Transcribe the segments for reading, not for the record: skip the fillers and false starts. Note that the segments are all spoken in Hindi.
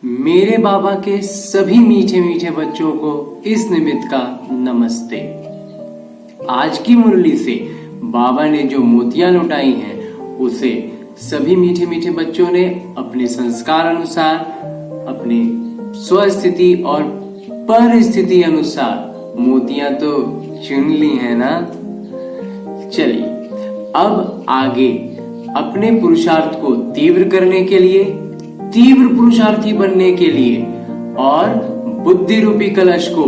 मेरे बाबा के सभी मीठे मीठे बच्चों को इस निमित्त का नमस्ते। आज की मुरली से बाबा ने जो मोतियां लुटाई हैं उसे सभी मीठे मीठे बच्चों ने अपने संस्कार अनुसार, अपने स्वस्थिति और परिस्थिति अनुसार मोतियां तो चुन ली है ना। चलिए अब आगे अपने पुरुषार्थ को तीव्र करने के लिए, तीव्र पुरुषार्थी बनने के लिए और बुद्धि रूपी कलश को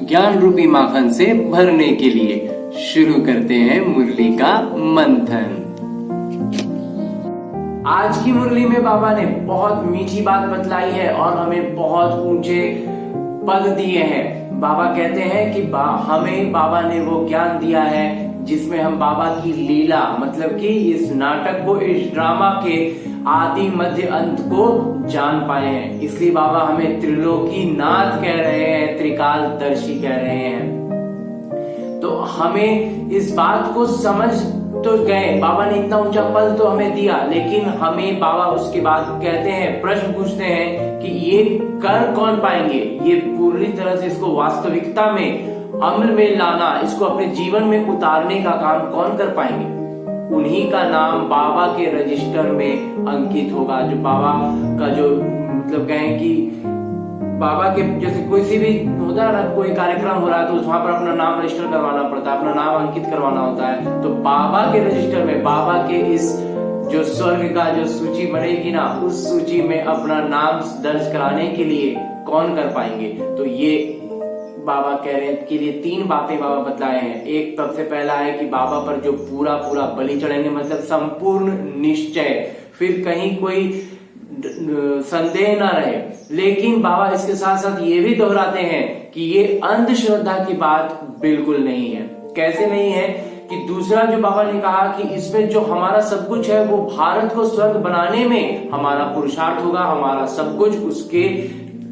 ज्ञान रूपी माखन से भरने के लिए शुरू करते हैं मुरली का मंथन। आज की मुरली में बाबा ने बहुत मीठी बात बतलाई है और हमें बहुत ऊंचे पद दिए हैं। बाबा कहते हैं कि हमें बाबा ने वो ज्ञान दिया है जिसमें हम बाबा की लीला, मतलब कि इस नाटक को, इस ड्रामा के आदि मध्य अंत को जान पाए हैं। इसलिए बाबा हमें त्रिलोकी नाथ कह रहे हैं, त्रिकालदर्शी कह रहे हैं। तो हमें इस बात को समझ तो गए, बाबा ने इतना ऊंचा पद तो हमें दिया, लेकिन हमें बाबा उसके बाद कहते हैं, प्रश्न पूछते हैं कि ये कर कौन पाएंगे, ये पूरी तरह से इसको वास्तविकता में अमल में लाना, इसको अपने जीवन में उतारने का काम कौन कर पाएंगे। उन्हीं का नाम बाबा के रजिस्टर में अंकित होगा। जो बाबा का जो मतलब कहें कि बाबा के जैसे कोई सी भी होता है ना, कोई कार्यक्रम हो रहा है तो वहां पर अपना नाम रजिस्टर करवाना पड़ता है, अपना नाम अंकित करवाना होता है। तो बाबा के रजिस्टर में, बाबा के इस जो स्वर्ग का जो सूची बनेगी ना, उस सूची में अपना नाम दर्ज कराने के लिए कौन कर पाएंगे। तो ये बाबा कह रहे हैं कि ये तीन बातें बाबा बतलाए हैं। एक सबसे पहला है कि बाबा पर जो पूरा पूरा बलि चढ़ेंगे, मतलब संपूर्ण निश्चय, फिर कहीं कोई संदेह ना रहे। लेकिन बाबा इसके साथ साथ ये भी दोहराते हैं कि ये अंधश्रद्धा की बात बिल्कुल नहीं है। कैसे नहीं है कि दूसरा जो बाबा ने कहा कि इसमें जो हमारा सब कुछ है वो भारत को स्वर्ग बनाने में हमारा पुरुषार्थ होगा, हमारा सब कुछ उसके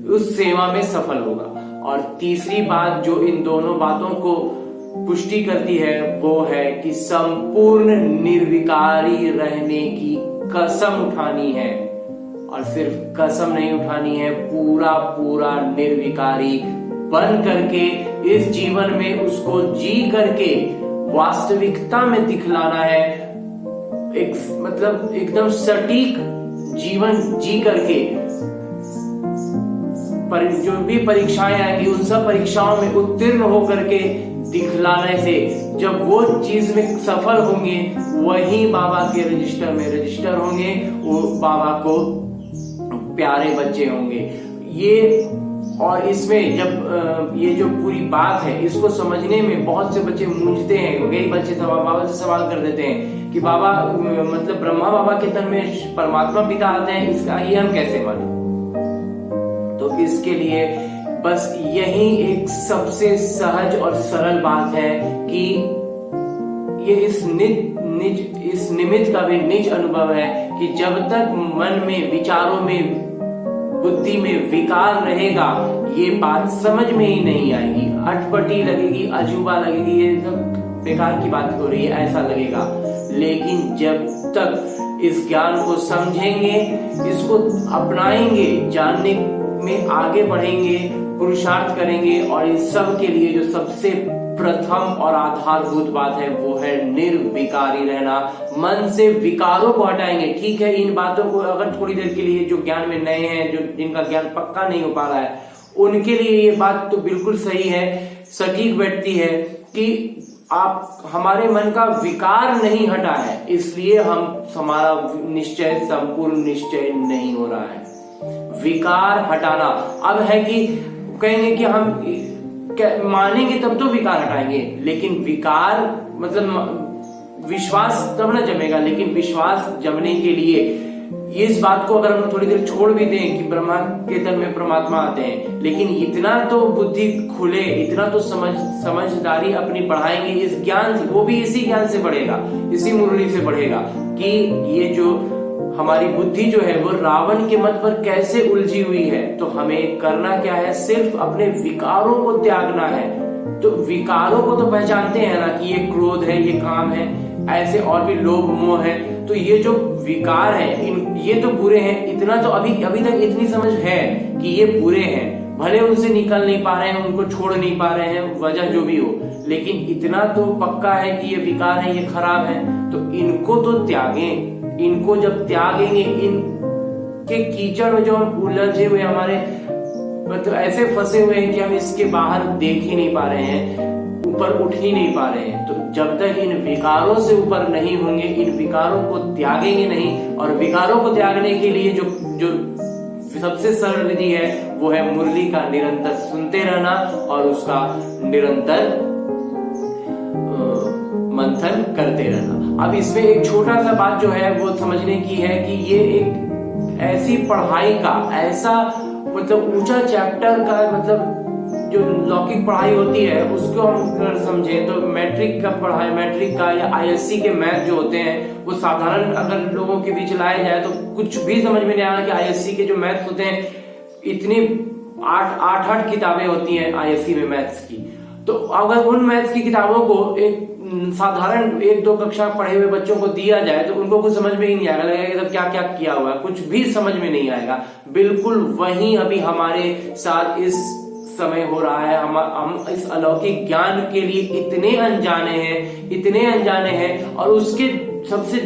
उस सेवा में सफल होगा। और तीसरी बात जो इन दोनों बातों को पुष्टि करती है वो है कि संपूर्ण निर्विकारी रहने की कसम उठानी है। और सिर्फ कसम नहीं उठानी है, पूरा पूरा निर्विकारी बन करके इस जीवन में उसको जी करके वास्तविकता में दिखलाना है। एक मतलब एकदम सटीक जीवन जी करके जो भी परीक्षाएं आएंगी उन सब परीक्षाओं में उत्तीर्ण होकर के दिखलाने से जब वो चीज में सफल होंगे, वही बाबा के रजिस्टर में रजिस्टर होंगे, वो बाबा को प्यारे बच्चे होंगे। ये और इसमें जब ये जो पूरी बात है इसको समझने में बहुत से बच्चे मूंझते हैं। कई बच्चे बाबा से सवाल कर देते हैं कि बाबा मतलब ब्रह्मा बाबा के तन में परमात्मा पिता आते हैं, इसका ये हम कैसे माने। तो इसके लिए बस यही एक सबसे सहज और सरल बात है कि ये इस निमित्त का भी निज अनुभव है कि जब तक मन में, विचारों में, बुद्धि में विकार रहेगा, ये बात समझ में ही नहीं आएगी, अटपटी लगेगी, अजूबा लगेगी, ये सब बेकार की बात हो रही है ऐसा लगेगा। लेकिन जब तक इस ज्ञान को समझेंगे, इसको अपनाएंगे, जानने में आगे बढ़ेंगे, पुरुषार्थ करेंगे, और इस सब के लिए जो सबसे प्रथम और आधारभूत बात है वो है निर्विकारी रहना। मन से विकारों को हटाएंगे। ठीक है, इन बातों को अगर थोड़ी देर के लिए जो ज्ञान में नए हैं, जो जिनका ज्ञान पक्का नहीं हो पा रहा है, उनके लिए ये बात तो बिल्कुल सही है, सटीक बैठती है कि आप हमारे मन का विकार नहीं हटा है, इसलिए हमारा निश्चय संपूर्ण निश्चय नहीं हो रहा है। विकार हटाना अब है कि कहेंगे कि हम मानेंगे तब तो विकार हटाएंगे, लेकिन विकार मतलब विश्वास तब ना जमेगा। लेकिन विश्वास जमने के लिए इस बात को अगर हम थोड़ी देर छोड़ भी दें कि ब्रह्मा के तन में परमात्मा आते हैं, लेकिन इतना तो बुद्धि खुले, इतना तो समझदारी अपनी बढ़ाएंगे इस ज्ञान से, वो भी इसी ज्ञान से बढ़ेगा, इसी मुरली से बढ़ेगा कि ये जो हमारी बुद्धि जो है वो रावण के मत पर कैसे उलझी हुई है। तो हमें करना क्या है, सिर्फ अपने विकारों को त्यागना है। तो विकारों को तो पहचानते हैं ना कि ये क्रोध है, ये काम है, ऐसे और भी लोभ मोह है। तो ये जो विकार है ये तो बुरे हैं, इतना तो अभी तक इतनी समझ है कि ये बुरे हैं, भले उनसे निकल नहीं पा रहे हैं, उनको छोड़ नहीं पा रहे हैं, वजह जो भी हो, लेकिन इतना तो पक्का है कि ये विकार है, ये खराब है, तो इनको तो त्यागें। इनको जब त्यागेंगे, इनके कीचड़ में जो हम उलझे हुए हमारे मतलब ऐसे फंसे हुए हैं कि हम इसके बाहर देख ही नहीं पा रहे हैं, ऊपर उठ ही नहीं पा रहे हैं, तो जब तक इन विकारों से ऊपर नहीं होंगे, इन विकारों को त्यागेंगे नहीं, और विकारों को त्यागने के लिए जो सबसे सरल विधि है वो है मुरली का निरंतर सुनते रहना और उसका निरंतर मंथन करते रहना। अब इसमें एक छोटा सा बात जो है वो समझने की है कि ये एक ऐसी पढ़ाई का ऐसा मतलब ऊंचा चैप्टर का मतलब जो लौकिक पढ़ाई होती है उसको हम अगर समझें तो मैट्रिक का या आईएससी के मैथ जो होते हैं वो साधारण अगर लोगों के बीच लाया जाए तो कुछ भी समझ में नहीं आना कि आईएससी के जो मैथ्स होते हैं इतनी 8 किताबें होती हैं आईएससी में मैथ्स की। तो अगर उन मैथ्स की किताबों को एक साधारण 1-2 कक्षा पढ़े हुए बच्चों को दिया जाए तो उनको कुछ समझ में ही नहीं आएगा, लगेगा तो क्या क्या किया हुआ है, कुछ भी समझ में नहीं आएगा। बिल्कुल वही अभी हमारे साथ इस समय हो रहा है। हम इस अलौकिक ज्ञान के लिए इतने अनजाने हैं और उसके सबसे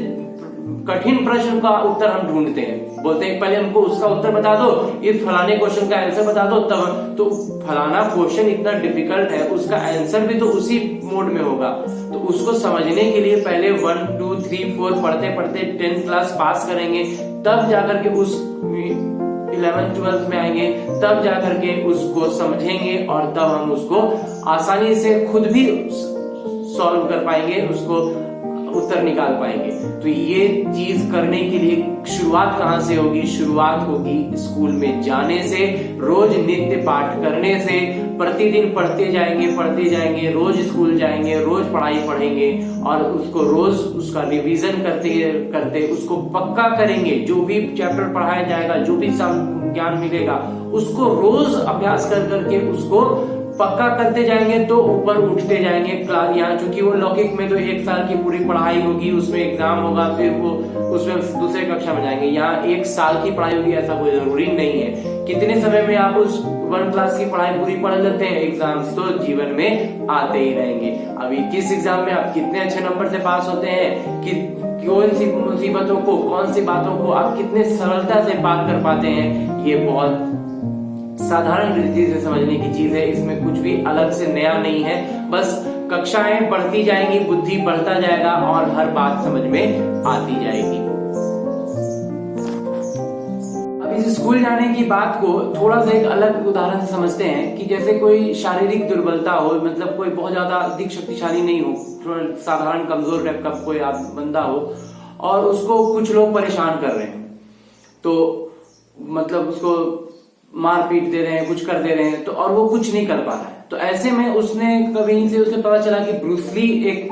कठिन प्रश्न का उत्तर हम ढूंढते हैं, बोलते हैं पहले हमको उसका उत्तर बता दो, इस फलाने क्वेश्चन का आंसर बता दो, तब तो फलाना क्वेश्चन इतना डिफिकल्ट है उसका आंसर भी तो उसी मोड में होगा। तो उसको समझने के लिए पहले 1 2 3 4 पढ़ते पढ़ते 10th क्लास पास करेंगे, तब जाकर के उस 11th 12th में आएंगे, तब जाकर के उसको समझेंगे और तब हम उसको आसानी से खुद भी सॉल्व कर पाएंगे, उसको उत्तर निकाल पाएंगे। तो ये चीज करने के लिए शुरुआत कहां से होगी? शुरुआत होगी स्कूल में जाने से, रोज नित्य पाठ करने से, प्रतिदिन पढ़ते जाएंगे, रोज स्कूल जाएंगे, रोज पढ़ाई पढ़ेंगे और उसको रोज उसका रिवीजन करते उसको पक्का करेंगे। जो भी चैप्टर पढ़ाया जाएगा, जो भी ज्ञान मिलेगा उसको रोज अभ्यास कर करके उसको पक्का करते जाएंगे तो ऊपर उठते जाएंगे क्लास। यहाँ चूंकि वो लौकिक में तो 1 साल की पूरी पढ़ाई होगी, उसमें एग्जाम होगा, फिर वो उसमें दूसरे कक्षा में जाएंगे। यहाँ 1 साल की पढ़ाई होगी ऐसा कोई जरूरी नहीं है। कितने समय में आप उस 1 क्लास की पढ़ाई पूरी पढ़ लेते हैं, एग्जाम्स तो जीवन में आते ही रहेंगे। अभी किस एग्जाम में आप कितने अच्छे नंबर से पास होते हैं, कि कौन सी मुसीबतों को, कौन सी बातों को आप कितने सरलता से पार कर पाते हैं, ये बहुत साधारण रीति से समझने की चीज है। इसमें कुछ भी अलग से नया नहीं है, बस कक्षाएं बढ़ती जाएंगी, बुद्धि बढ़ता जाएगा और हर बात समझ में आती जाएगी। अब इस स्कूल जाने की बात को थोड़ा सा एक अलग उदाहरण से समझते हैं कि जैसे कोई शारीरिक दुर्बलता हो, मतलब कोई बहुत ज्यादा अधिक शक्तिशाली नहीं हो, थोड़ा साधारण कमजोर टाइप का कोई बंदा हो और उसको कुछ लोग परेशान कर रहे हैं, तो मतलब उसको मार पीट दे रहे हैं, कुछ कर दे रहे हैं, तो और वो कुछ नहीं कर पा रहा है। तो ऐसे में उसने कभी से उसे पता चला कि ब्रूस ली एक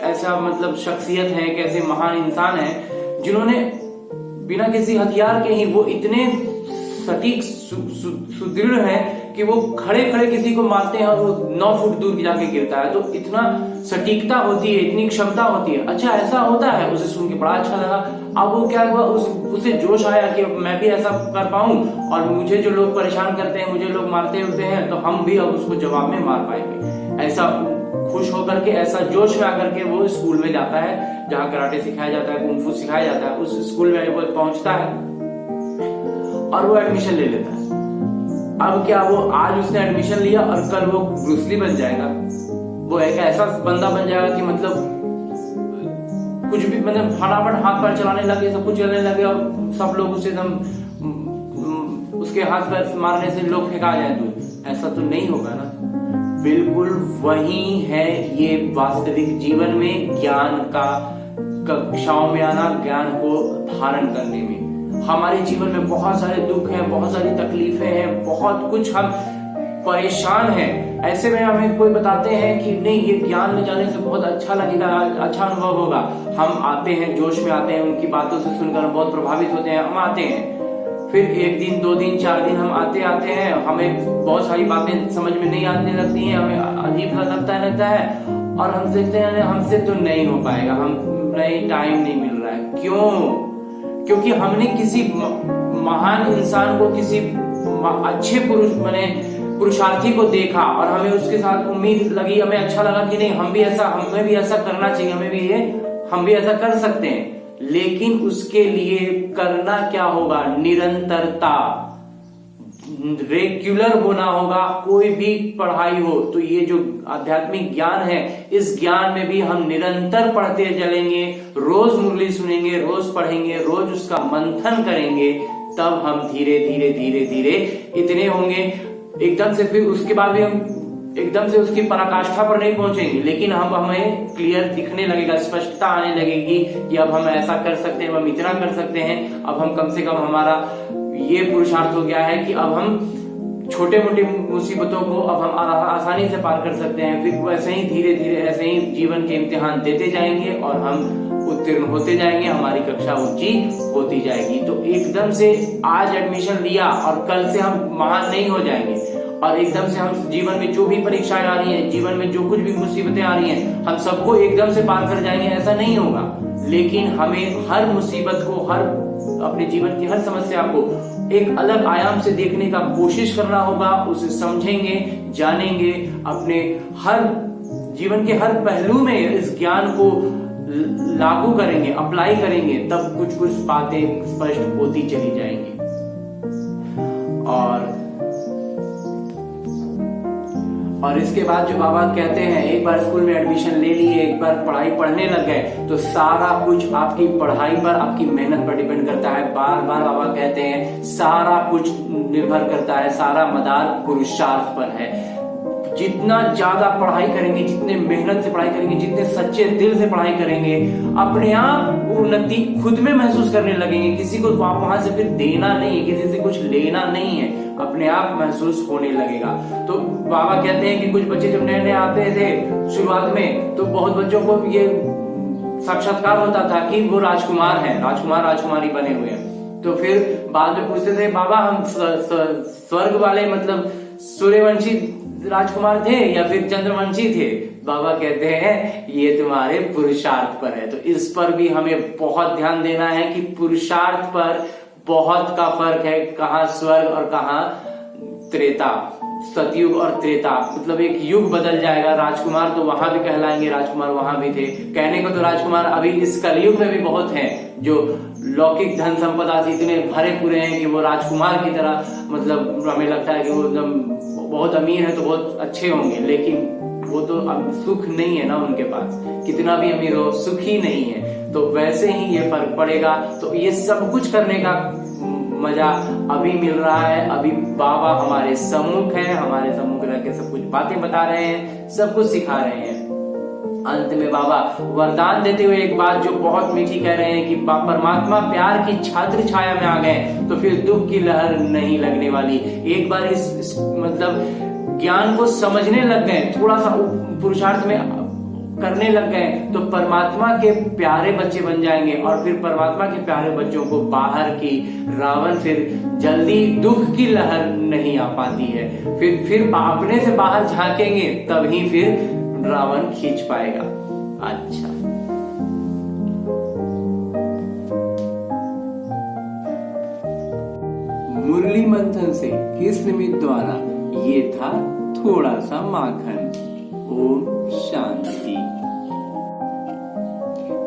ऐसा मतलब शख्सियत है, एक ऐसे महान इंसान है जिन्होंने बिना किसी हथियार के ही वो इतने सटीक सुदृढ़ है कि वो खड़े खड़े किसी को मारते हैं और वो 9 फुट दूर जाके गिरता है। तो इतना सटीकता होती है, इतनी क्षमता होती है। अच्छा, ऐसा होता है, उसे सुन के बड़ा अच्छा लगा। अब वो क्या हुआ, उसे जोश आया कि मैं भी ऐसा कर पाऊं और मुझे जो लोग परेशान करते हैं, मुझे लोग मारते होते हैं, तो हम भी अब उसको जवाब में मार पाएंगे। ऐसा खुश होकर के, ऐसा जोश में आकर के वो स्कूल में जाता है जहाँ कराटे सिखाया जाता है, कुंग फू सिखाया जाता है। उस स्कूल में वो पहुंचता है और वो एडमिशन ले लेता है। अब क्या, वो आज उसने एडमिशन लिया और कल वो ब्रूस ली बन जाएगा। वो एक ऐसा बंदा बन जाएगा कि मतलब कुछ भी, मतलब फटाफट हाथ पैर चलाने लगे, सब कुछ चलने लगे और सब लोग उसे एकदम उसके हाथ पैर मारने से लोग फेंका जाए। तो ऐसा तो नहीं होगा ना। बिल्कुल वही है ये वास्तविक जीवन में ज्ञान का, कक्षाओं में आना, ज्ञान को धारण करने में। हमारे जीवन में बहुत सारे दुख हैं, बहुत सारी तकलीफें हैं, बहुत कुछ हम परेशान हैं। ऐसे में हमें कोई बताते हैं कि नहीं, ये ज्ञान में जाने से बहुत अच्छा लगेगा, अच्छा अनुभव होगा। हम आते हैं, जोश में आते हैं, उनकी बातों से सुनकर बहुत प्रभावित होते हैं, हम आते हैं। फिर 1 दिन 2 दिन 4 दिन हम आते हैं, हमें बहुत सारी बातें समझ में नहीं आने लगती हैं, हमें अजीब सा लगता है और हम देखते हैं हमसे तो नहीं हो पाएगा, हम नहीं, टाइम नहीं मिल रहा है। क्यों? क्योंकि हमने किसी महान इंसान को, किसी अच्छे पुरुषार्थी को देखा और हमें उसके साथ उम्मीद लगी, हमें अच्छा लगा कि नहीं हमें भी ऐसा करना चाहिए, हम भी ऐसा कर सकते हैं। लेकिन उसके लिए करना क्या होगा? निरंतरता, रेगुलर होना होगा। कोई भी पढ़ाई हो तो ये जो आध्यात्मिक ज्ञान है, इस ज्ञान में भी हम निरंतर पढ़ते चलेंगे, रोज मुरली सुनेंगे, रोज पढ़ेंगे, रोज उसका मंथन करेंगे, तब हम धीरे धीरे धीरे धीरे इतने होंगे। एकदम से फिर उसके बाद भी हम एकदम से उसकी पराकाष्ठा पर नहीं पहुंचेंगे, लेकिन हमें क्लियर दिखने लगेगा, स्पष्टता आने लगेगी कि अब हम ऐसा कर सकते हैं, हम इतना कर सकते हैं। अब हम कम से कम, हमारा ये पुरुषार्थ हो गया है कि अब हम छोटे मोटे मुसीबतों को अब हम आसानी से पार कर सकते हैं। फिर वैसे ही धीरे धीरे ऐसे ही जीवन के इम्तिहान देते जाएंगे और हम उत्तीर्ण होते जाएंगे, हमारी कक्षा ऊंची होती जाएगी। तो एकदम से आज एडमिशन लिया और कल से हम महान नहीं हो जाएंगे, और एकदम से हम जीवन में जो भी परीक्षाएं आ रही हैं, जीवन में जो कुछ भी मुसीबतें आ रही हैं, हम सबको एकदम से पार कर जाएंगे, ऐसा नहीं होगा। लेकिन हमें हर मुसीबत को, अपने जीवन की हर समस्या को एक अलग आयाम से देखने का कोशिश करना होगा, उसे समझेंगे, जानेंगे, अपने हर जीवन के हर पहलू में इस ज्ञान को लागू करेंगे, अप्लाई करेंगे, तब कुछ कुछ बातें स्पष्ट होती चली जाएंगी। और इसके बाद जो बाबा कहते हैं, एक बार स्कूल में एडमिशन ले लिए, एक बार पढ़ाई पढ़ने लग गए, तो सारा कुछ आपकी पढ़ाई पर, आपकी मेहनत पर डिपेंड करता है। बार बार बाबा कहते हैं सारा कुछ निर्भर करता है, सारा मदार पुरुषार्थ पर है। जितना ज्यादा पढ़ाई करेंगे, जितने मेहनत से पढ़ाई करेंगे, जितने सच्चे दिल से पढ़ाई करेंगे, अपने आप उन्नति खुद में महसूस करने लगेंगे। किसी को वहां से फिर देना नहीं है, किसी से कुछ लेना नहीं है, अपने आप महसूस होने लगेगा। तो बाबा कहते हैं कि कुछ बच्चे जब नए नए आते थे शुरुआत में, तो बहुत बच्चों को ये साक्षात्कार होता था कि वो राजकुमार हैं, राजकुमारी बने हुए हैं। तो फिर बाद में पूछते थे, बाबा हम स्वर्ग वाले मतलब सूर्यवंशी राजकुमार थे या फिर चंद्रवंशी थे? बाबा कहते हैं ये तुम्हारे पुरुषार्थ पर है। तो इस पर भी हमें बहुत ध्यान देना है कि पुरुषार्थ पर बहुत का फर्क है, कहाँ स्वर्ग और कहाँ त्रेता, सतयुग और त्रेता, मतलब एक युग बदल जाएगा। राजकुमार तो वहां भी कहलाएंगे, राजकुमार वहां भी थे। कहने को तो राजकुमार अभी इस कलयुग में भी बहुत हैं, जो लौकिक धन संपदा से इतने भरे पूरे हैं कि वो राजकुमार की तरह, मतलब हमें लगता है कि वो एकदम बहुत अमीर है तो बहुत अच्छे होंगे, लेकिन वो तो अब सुख नहीं है ना उनके पास, कितना भी अमीर हो सुख ही नहीं है। तो वैसे ही ये फर्क पड़ेगा। तो ये सब कुछ करने का मजा अभी मिल रहा है, अभी बाबा हमारे सम्मुख है, हमारे सम्मुख रह के सब कुछ बातें बता रहे हैं, सब कुछ सिखा रहे हैं। अंत में बाबा वरदान देते हुए एक बात जो बहुत मीठी कह रहे हैं कि परमात्मा प्यार की छात्र छाया में आ गए तो फिर दुख की लहर नहीं लगने वाली। एक बार इस मतलब ज्ञान को समझने लग गए, थोड़ा सा पुरुषार्थ में करने लग गए, तो परमात्मा के प्यारे बच्चे बन जाएंगे। और फिर परमात्मा के प्यारे बच्चों को बाहर की रावण फिर जल्दी दुख की लहर नहीं आ पाती है। फिर अपने से बाहर झांकेंगे तभी फिर रावण खींच पाएगा। अच्छा, मुरली मंथन से इस निमित्त द्वारा ये था थोड़ा सा माखन। ओम शांति।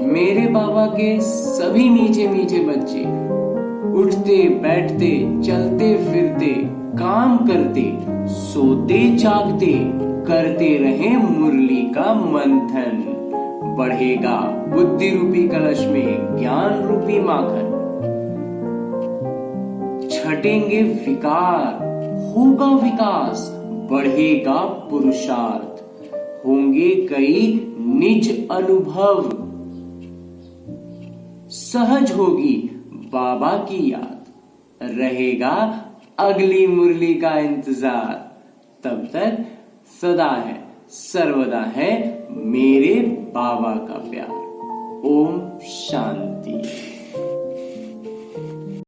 मेरे बाबा के सभी मीठे मीठे बच्चे उठते बैठते चलते फिरते काम करते सोते जागते करते रहे मुरली का मंथन। बढ़ेगा बुद्धि रूपी कलश में ज्ञान रूपी माखन। छटेंगे विकार होगा विकास, बढ़ेगा पुरुषार्थ, होंगे कई निज अनुभव, सहज होगी बाबा की याद, रहेगा अगली मुरली का इंतजार। तब तक सदा है सर्वदा है मेरे बाबा का प्यार। ओम शांति।